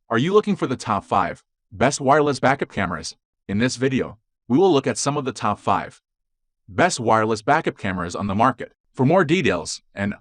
Are you looking for the top 5 best wireless backup cameras? In this video, we will look at some of the top 5 best wireless backup cameras on the market. For more details and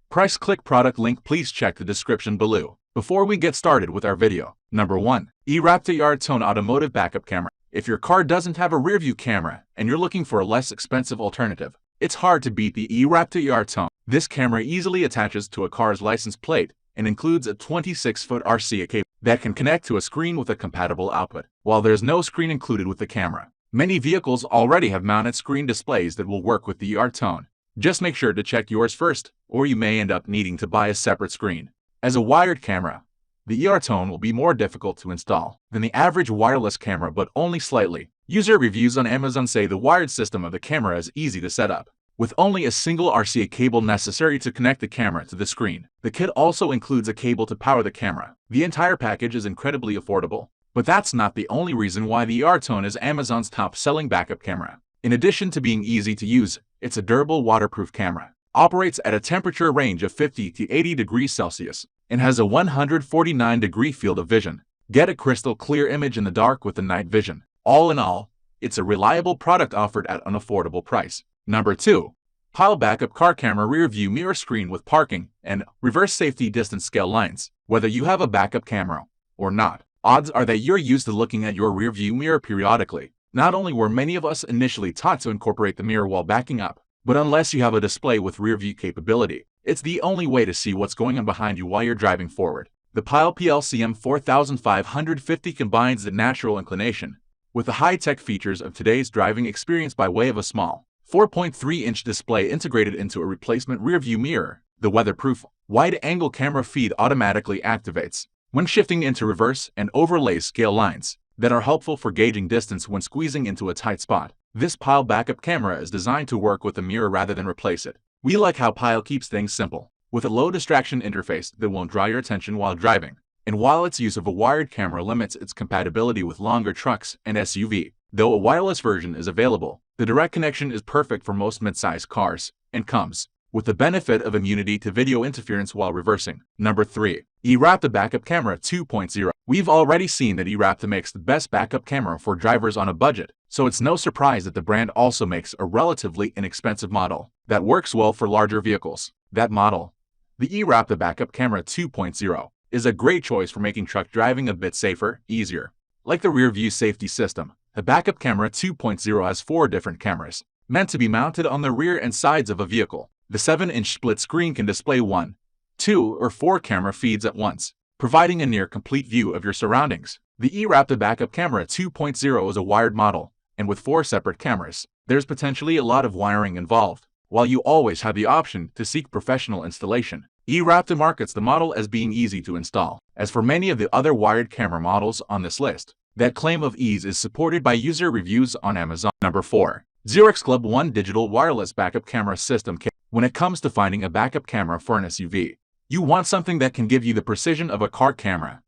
price, click product link, please check the description below. Before we get started with our video, number 1. eRapta Yakry Automotive Backup Camera. If your car doesn't have a rear-view camera and you're looking for a less expensive alternative, it's hard to beat the eRapta Yakry. This camera easily attaches to a car's license plate and includes a 26-foot RCA cable that can connect to a screen with a compatible output. While there's no screen included with the camera, many vehicles already have mounted screen displays that will work with the Yakry. Just make sure to check yours first, or you may end up needing to buy a separate screen. As a wired camera, the Yakry will be more difficult to install than the average wireless camera, but only slightly. User reviews on Amazon say the wired system of the camera is easy to set up, with only a single RCA cable necessary to connect the camera to the screen. The kit also includes a cable to power the camera. The entire package is incredibly affordable, but that's not the only reason why the Yakry is Amazon's top-selling backup camera. In addition to being easy to use, it's a durable waterproof camera, operates at a temperature range of 50 to 80 degrees Celsius, and has a 149-degree field of vision. Get a crystal clear image in the dark with the night vision. All in all, it's a reliable product offered at an affordable price. Number 2. Pyle Backup Car Camera Rear View Mirror Screen with Parking and Reverse Safety Distance Scale Lines. Whether you have a backup camera or not, odds are that you're used to looking at your rear view mirror periodically. Not only were many of us initially taught to incorporate the mirror while backing up, but unless you have a display with rear view capability, it's the only way to see what's going on behind you while you're driving forward. The Pyle PLCM 4550 combines the natural inclination with the high-tech features of today's driving experience by way of a small 4.3-inch display integrated into a replacement rear-view mirror. The weatherproof, wide-angle camera feed automatically activates when shifting into reverse and overlays scale lines that are helpful for gauging distance when squeezing into a tight spot. This Pyle backup camera is designed to work with the mirror rather than replace it. We like how Pyle keeps things simple, with a low distraction interface that won't draw your attention while driving. And while its use of a wired camera limits its compatibility with longer trucks and SUV, though a wireless version is available, the direct connection is perfect for most mid-sized cars and comes with the benefit of immunity to video interference while reversing. Number 3. eRapta Backup Camera 2.0. We've already seen that eRapta makes the best backup camera for drivers on a budget, so it's no surprise that the brand also makes a relatively inexpensive model that works well for larger vehicles. That model, the eRapta Backup Camera 2.0, is a great choice for making truck driving a bit safer, easier. Like the rear view safety system, the Backup Camera 2.0 has 4 different cameras, meant to be mounted on the rear and sides of a vehicle. The 7-inch split screen can display 1, 2, or 4 camera feeds at once, providing a near-complete view of your surroundings. The eRapta Backup Camera 2.0 is a wired model, and with 4 separate cameras, there's potentially a lot of wiring involved. While you always have the option to seek professional installation, eRapta markets the model as being easy to install. As for many of the other wired camera models on this list, that claim of ease is supported by user reviews on Amazon. Number 4. Zeroxclub One Digital Wireless Backup Camera System Kit. When it comes to finding a backup camera for an SUV, you want something that can give you the precision of a car camera.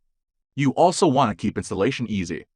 You also want to keep installation easy,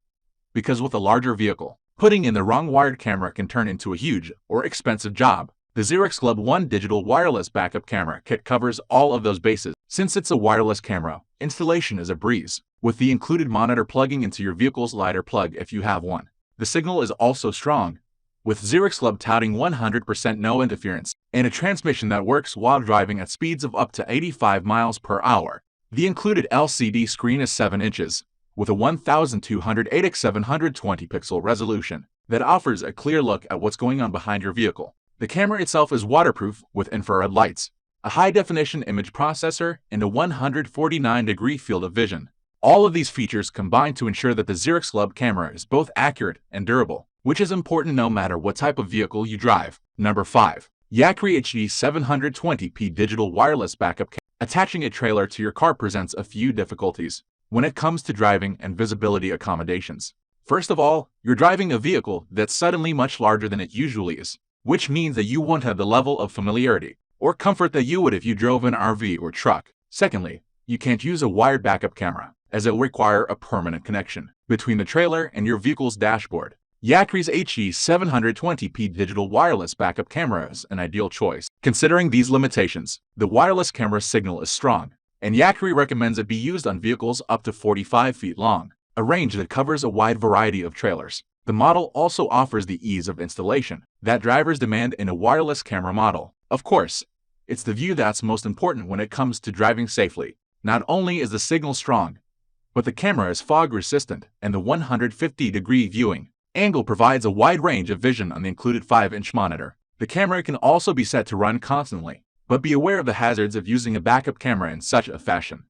because with a larger vehicle, putting in the wrong wired camera can turn into a huge or expensive job. The Zeroxclub One Digital Wireless Backup Camera Kit covers all of those bases. Since it's a wireless camera, installation is a breeze, with the included monitor plugging into your vehicle's LiDAR plug if you have one. The signal is also strong, with Zeroxclub touting 100% no interference and a transmission that works while driving at speeds of up to 85 miles per hour. The included LCD screen is 7 inches, with a 1208 x 720 pixel resolution that offers a clear look at what's going on behind your vehicle. The camera itself is waterproof with infrared lights, a high-definition image processor, and a 149-degree field of vision. All of these features combine to ensure that the Zeroxclub camera is both accurate and durable, which is important no matter what type of vehicle you drive. Number 5. Yakry HD 720p Digital Wireless Backup Camera. Attaching a trailer to your car presents a few difficulties when it comes to driving and visibility accommodations. First of all, you're driving a vehicle that's suddenly much larger than it usually is, which means that you won't have the level of familiarity or comfort that you would if you drove an RV or truck. Secondly, you can't use a wired backup camera, as it will require a permanent connection between the trailer and your vehicle's dashboard. Yakry's HD 720p digital wireless backup camera is an ideal choice. Considering these limitations, the wireless camera signal is strong and Yakry recommends it be used on vehicles up to 45 feet long, a range that covers a wide variety of trailers. The model also offers the ease of installation that drivers demand in a wireless camera model. Of course, it's the view that's most important when it comes to driving safely. Not only is the signal strong, but the camera is fog-resistant, and the 150-degree viewing angle provides a wide range of vision on the included 5-inch monitor. The camera can also be set to run constantly, but be aware of the hazards of using a backup camera in such a fashion.